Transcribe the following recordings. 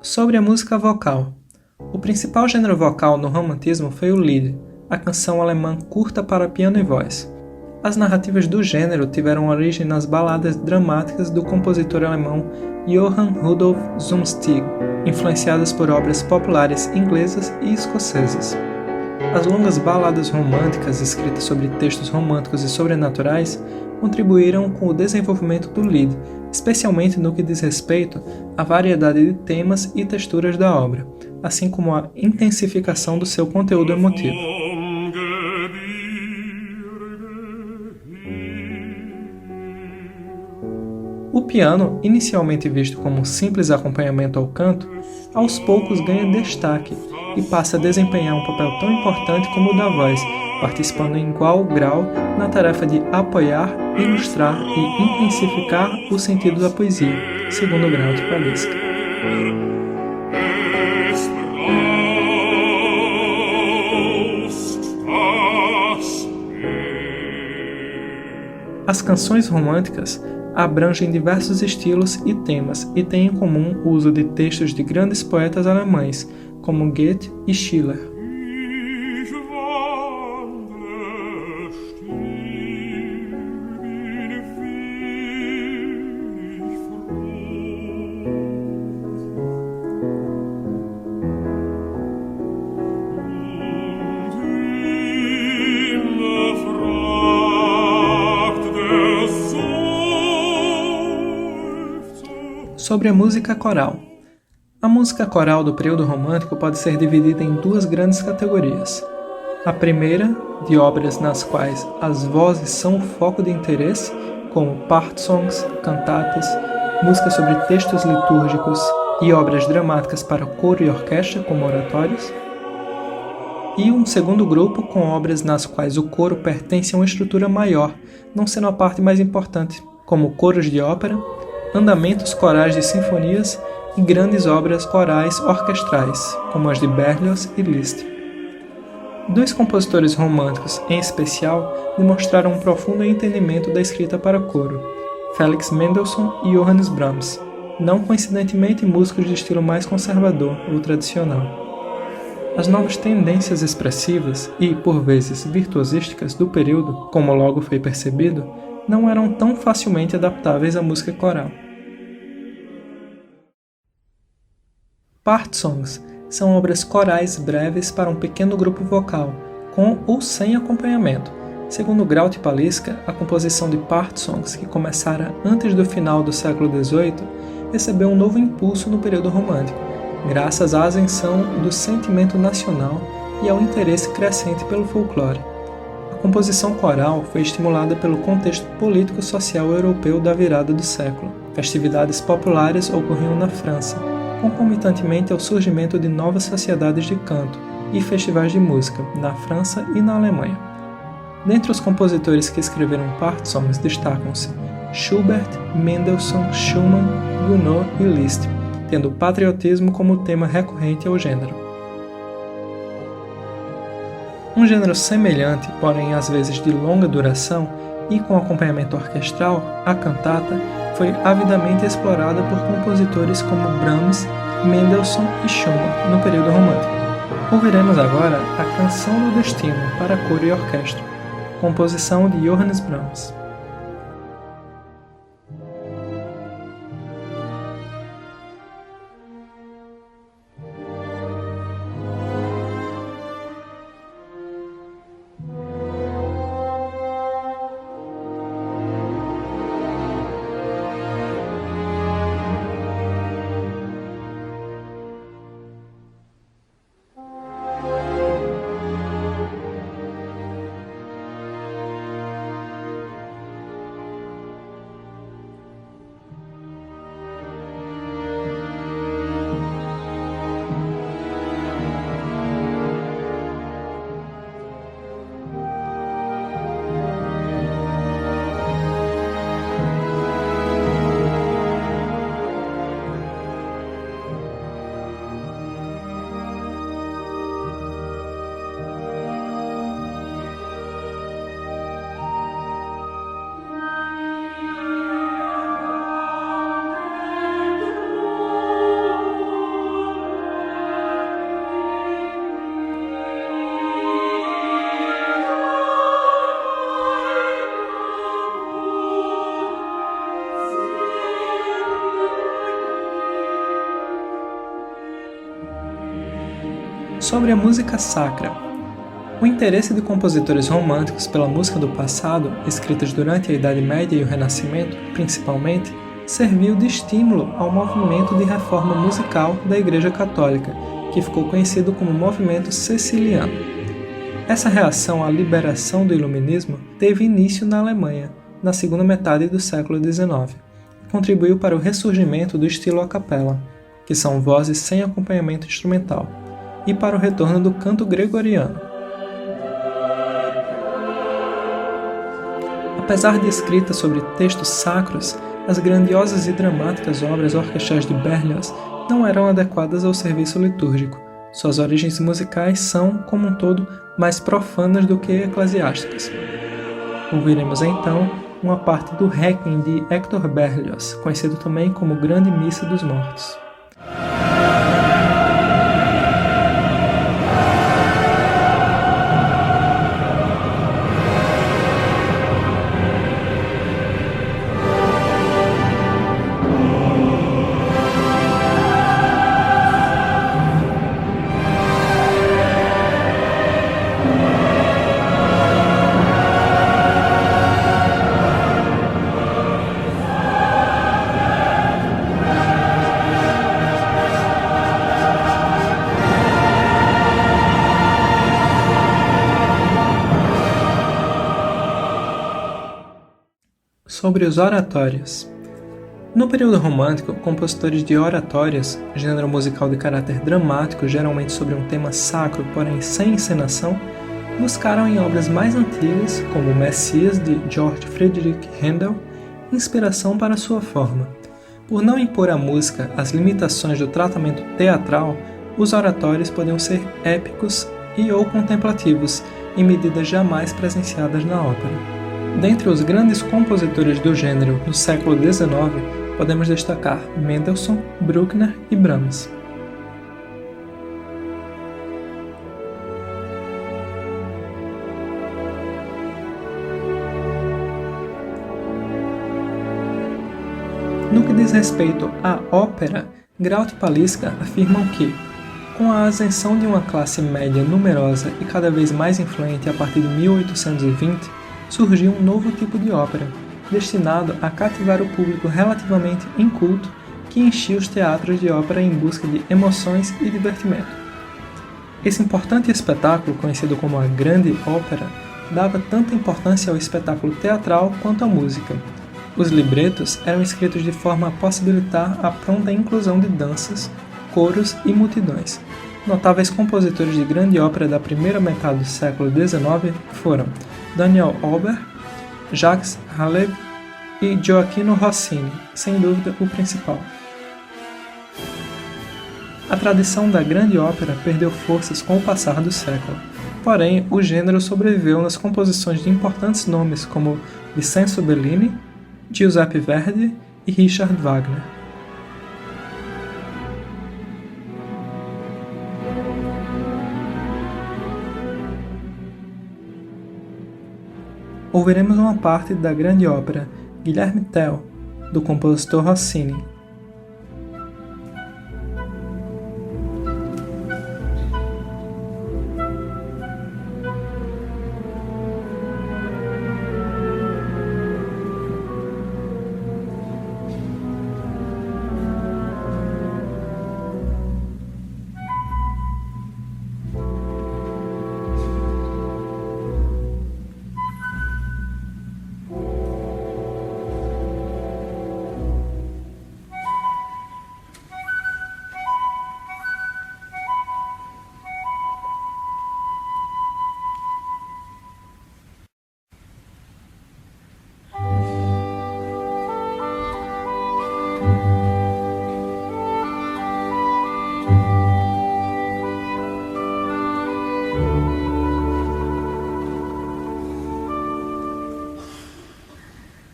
Sobre a música vocal. O principal gênero vocal no romantismo foi o Lied, a canção alemã curta para piano e voz. As narrativas do gênero tiveram origem nas baladas dramáticas do compositor alemão Johann Rudolph Zumsteeg, influenciadas por obras populares inglesas e escocesas. As longas baladas românticas escritas sobre textos românticos e sobrenaturais contribuíram com o desenvolvimento do Lied, especialmente no que diz respeito à variedade de temas e texturas da obra, assim como a intensificação do seu conteúdo emotivo. O piano, inicialmente visto como um simples acompanhamento ao canto, aos poucos ganha destaque e passa a desempenhar um papel tão importante como o da voz, participando em igual grau na tarefa de apoiar, ilustrar e intensificar o sentido da poesia, segundo Graut Paliska. As canções românticas abrangem diversos estilos e temas e têm em comum o uso de textos de grandes poetas alemães, como Goethe e Schiller. Sobre a música coral. A música coral do período romântico pode ser dividida em duas grandes categorias. A primeira, de obras nas quais as vozes são o foco de interesse, como part songs, cantatas, músicas sobre textos litúrgicos e obras dramáticas para coro e orquestra, como oratórios. E um segundo grupo com obras nas quais o coro pertence a uma estrutura maior, não sendo a parte mais importante, como coros de ópera, andamentos corais de sinfonias e grandes obras corais orquestrais, como as de Berlioz e Liszt. Dois compositores românticos, em especial, demonstraram um profundo entendimento da escrita para coro, Felix Mendelssohn e Johannes Brahms, não coincidentemente músicos de estilo mais conservador ou tradicional. As novas tendências expressivas e, por vezes, virtuosísticas do período, como logo foi percebido, não eram tão facilmente adaptáveis à música coral. Part songs são obras corais breves para um pequeno grupo vocal, com ou sem acompanhamento. Segundo Graut Paliska, a composição de part songs, que começara antes do final do século XVIII, recebeu um novo impulso no período romântico, graças à ascensão do sentimento nacional e ao interesse crescente pelo folclore. A composição coral foi estimulada pelo contexto político-social europeu da virada do século. Festividades populares ocorriam na França, concomitantemente ao surgimento de novas sociedades de canto e festivais de música na França e na Alemanha. Dentre os compositores que escreveram part songs destacam-se Schubert, Mendelssohn, Schumann, Gounod e Liszt, tendo o patriotismo como tema recorrente ao gênero. Um gênero semelhante, porém às vezes de longa duração e com acompanhamento orquestral, a cantata, foi avidamente explorada por compositores como Brahms, Mendelssohn e Schumann no período romântico. Ouviremos agora a Canção do Destino para coro e orquestra, composição de Johannes Brahms. Sobre a música sacra. O interesse de compositores românticos pela música do passado, escritas durante a Idade Média e o Renascimento, principalmente, serviu de estímulo ao movimento de reforma musical da Igreja Católica, que ficou conhecido como Movimento Ceciliano. Essa reação à liberação do Iluminismo teve início na Alemanha, na segunda metade do século XIX, e contribuiu para o ressurgimento do estilo a capella, que são vozes sem acompanhamento instrumental, e para o retorno do canto gregoriano. Apesar de escrita sobre textos sacros, as grandiosas e dramáticas obras orquestrais de Berlioz não eram adequadas ao serviço litúrgico. Suas origens musicais são, como um todo, mais profanas do que eclesiásticas. Ouviremos então uma parte do Requiem de Hector Berlioz, conhecido também como Grande Missa dos Mortos. Sobre os oratórios. No período romântico, compositores de oratórias, gênero musical de caráter dramático, geralmente sobre um tema sacro, porém sem encenação, buscaram em obras mais antigas, como o Messias de Georg Friedrich Händel, inspiração para sua forma. Por não impor à música as limitações do tratamento teatral, os oratórios podiam ser épicos e ou contemplativos, em medidas jamais presenciadas na ópera. Dentre os grandes compositores do gênero no século XIX, podemos destacar Mendelssohn, Bruckner e Brahms. No que diz respeito à ópera, Graut e Paliska afirmam que, com a ascensão de uma classe média numerosa e cada vez mais influente a partir de 1820, surgiu um novo tipo de ópera, destinado a cativar o público relativamente inculto que enchia os teatros de ópera em busca de emoções e divertimento. Esse importante espetáculo, conhecido como a Grande Ópera, dava tanta importância ao espetáculo teatral quanto à música. Os libretos eram escritos de forma a possibilitar a pronta inclusão de danças, coros e multidões. Notáveis compositores de grande ópera da primeira metade do século XIX foram Daniel Auber, Jacques Haleb e Gioachino Rossini, sem dúvida o principal. A tradição da grande ópera perdeu forças com o passar do século, porém o gênero sobreviveu nas composições de importantes nomes como Vincenzo Bellini, Giuseppe Verdi e Richard Wagner. Ouviremos uma parte da grande ópera Guilherme Tell, do compositor Rossini.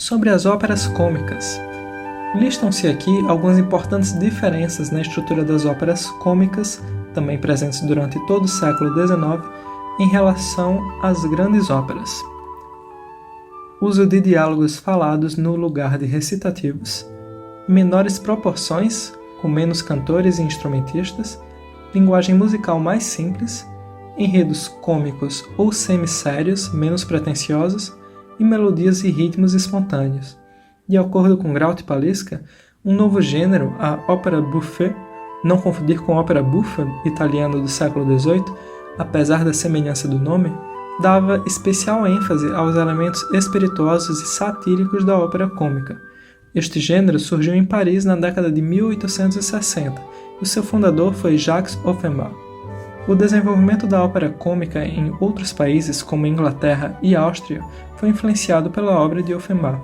Sobre as óperas cômicas. Listam-se aqui algumas importantes diferenças na estrutura das óperas cômicas, também presentes durante todo o século XIX, em relação às grandes óperas. Uso de diálogos falados no lugar de recitativos, menores proporções, com menos cantores e instrumentistas, linguagem musical mais simples, enredos cômicos ou semi-sérios, menos pretensiosos, e melodias e ritmos espontâneos. De acordo com Graut e Palisca, um novo gênero, a ópera buffet, não confundir com ópera buffa, italiano do século XVIII, apesar da semelhança do nome, dava especial ênfase aos elementos espirituosos e satíricos da ópera cômica. Este gênero surgiu em Paris na década de 1860 e o seu fundador foi Jacques Offenbach. O desenvolvimento da ópera cômica em outros países, como Inglaterra e Áustria, foi influenciado pela obra de Offenbach.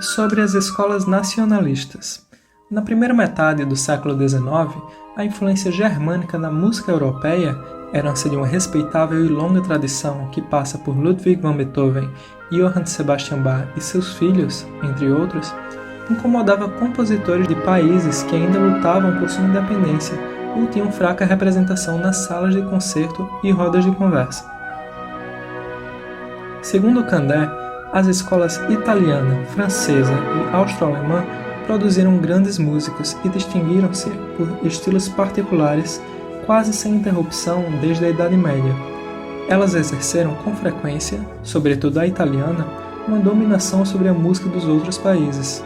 Sobre as escolas nacionalistas. Na primeira metade do século XIX, a influência germânica na música europeia, herança de uma respeitável e longa tradição que passa por Ludwig van Beethoven, Johann Sebastian Bach e seus filhos, entre outros, incomodava compositores de países que ainda lutavam por sua independência ou tinham fraca representação nas salas de concerto e rodas de conversa. Segundo Candé, as escolas italiana, francesa e austro-alemã produziram grandes músicos e distinguiram-se por estilos particulares quase sem interrupção desde a Idade Média. Elas exerceram com frequência, sobretudo a italiana, uma dominação sobre a música dos outros países.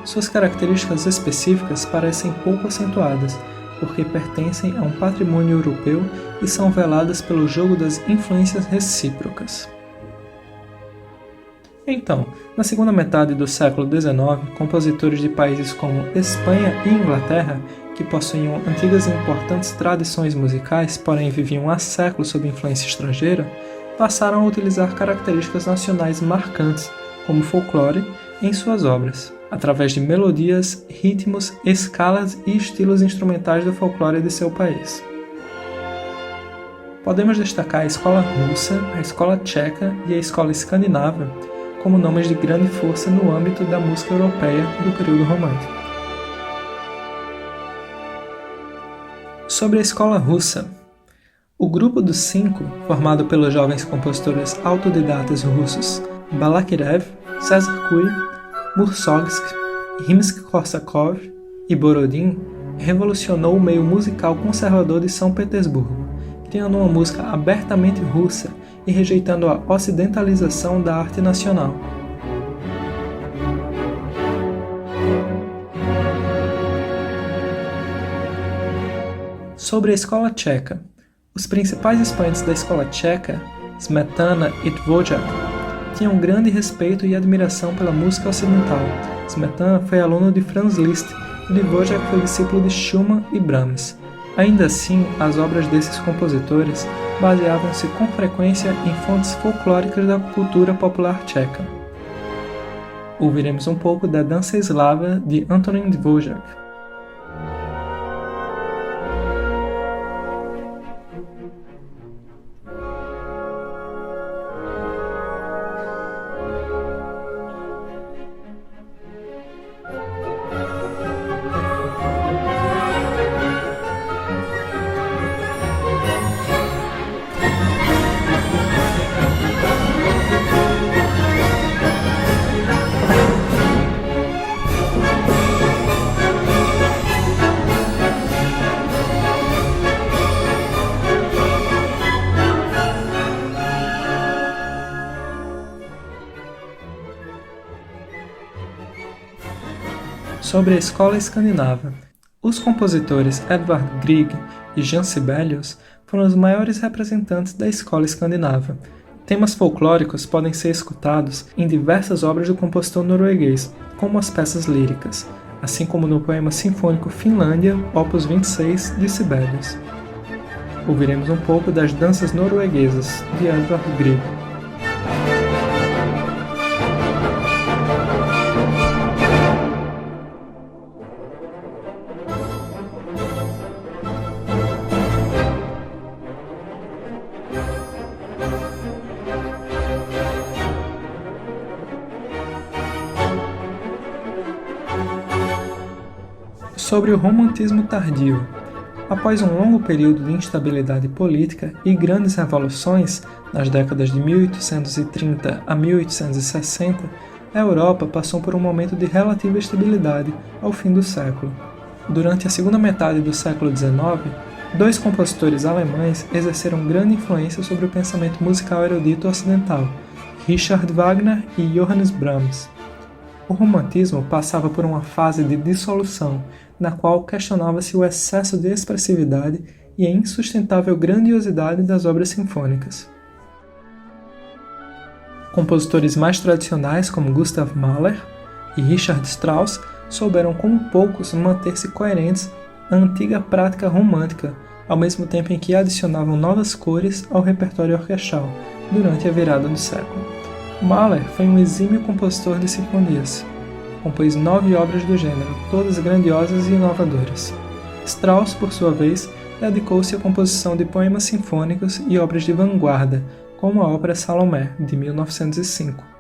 Suas características específicas parecem pouco acentuadas, porque pertencem a um patrimônio europeu e são veladas pelo jogo das influências recíprocas. Então, na segunda metade do século XIX, compositores de países como Espanha e Inglaterra, que possuíam antigas e importantes tradições musicais, porém viviam há séculos sob influência estrangeira, passaram a utilizar características nacionais marcantes, como folclore, em suas obras, através de melodias, ritmos, escalas e estilos instrumentais do folclore de seu país. Podemos destacar a escola russa, a escola tcheca e a escola escandinava como nomes de grande força no âmbito da música europeia do período romântico. Sobre a escola russa. O grupo dos cinco, formado pelos jovens compositores autodidatas russos Balakirev, Cesar Kuri, Mussorgsky, Rimsky-Korsakov e Borodin, revolucionou o meio musical conservador de São Petersburgo, criando uma música abertamente russa e rejeitando a ocidentalização da arte nacional. Sobre a escola tcheca. Os principais expoentes da escola tcheca, Smetana e Dvořák, tinham grande respeito e admiração pela música ocidental. Smetana foi aluno de Franz Liszt e Dvořák foi discípulo de Schumann e Brahms. Ainda assim, as obras desses compositores baseavam-se com frequência em fontes folclóricas da cultura popular tcheca. Ouviremos um pouco da Dança Eslava de Antonín Dvořák. Sobre a escola escandinava. Os compositores Edvard Grieg e Jan Sibelius foram os maiores representantes da escola escandinava. Temas folclóricos podem ser escutados em diversas obras do compositor norueguês, como as peças líricas, assim como no poema sinfônico Finlândia, Opus 26, de Sibelius. Ouviremos um pouco das danças norueguesas, de Edvard Grieg. Sobre o romantismo tardio. Após um longo período de instabilidade política e grandes revoluções, nas décadas de 1830 a 1860, a Europa passou por um momento de relativa estabilidade ao fim do século. Durante a segunda metade do século XIX, dois compositores alemães exerceram grande influência sobre o pensamento musical erudito ocidental, Richard Wagner e Johannes Brahms. O romantismo passava por uma fase de dissolução, na qual questionava-se o excesso de expressividade e a insustentável grandiosidade das obras sinfônicas. Compositores mais tradicionais como Gustav Mahler e Richard Strauss souberam como poucos manter-se coerentes à antiga prática romântica, ao mesmo tempo em que adicionavam novas cores ao repertório orquestral durante a virada do século. Mahler foi um exímio compositor de sinfonias. Compôs 9 obras do gênero, todas grandiosas e inovadoras. Strauss, por sua vez, dedicou-se à composição de poemas sinfônicos e obras de vanguarda, como a ópera Salomé, de 1905.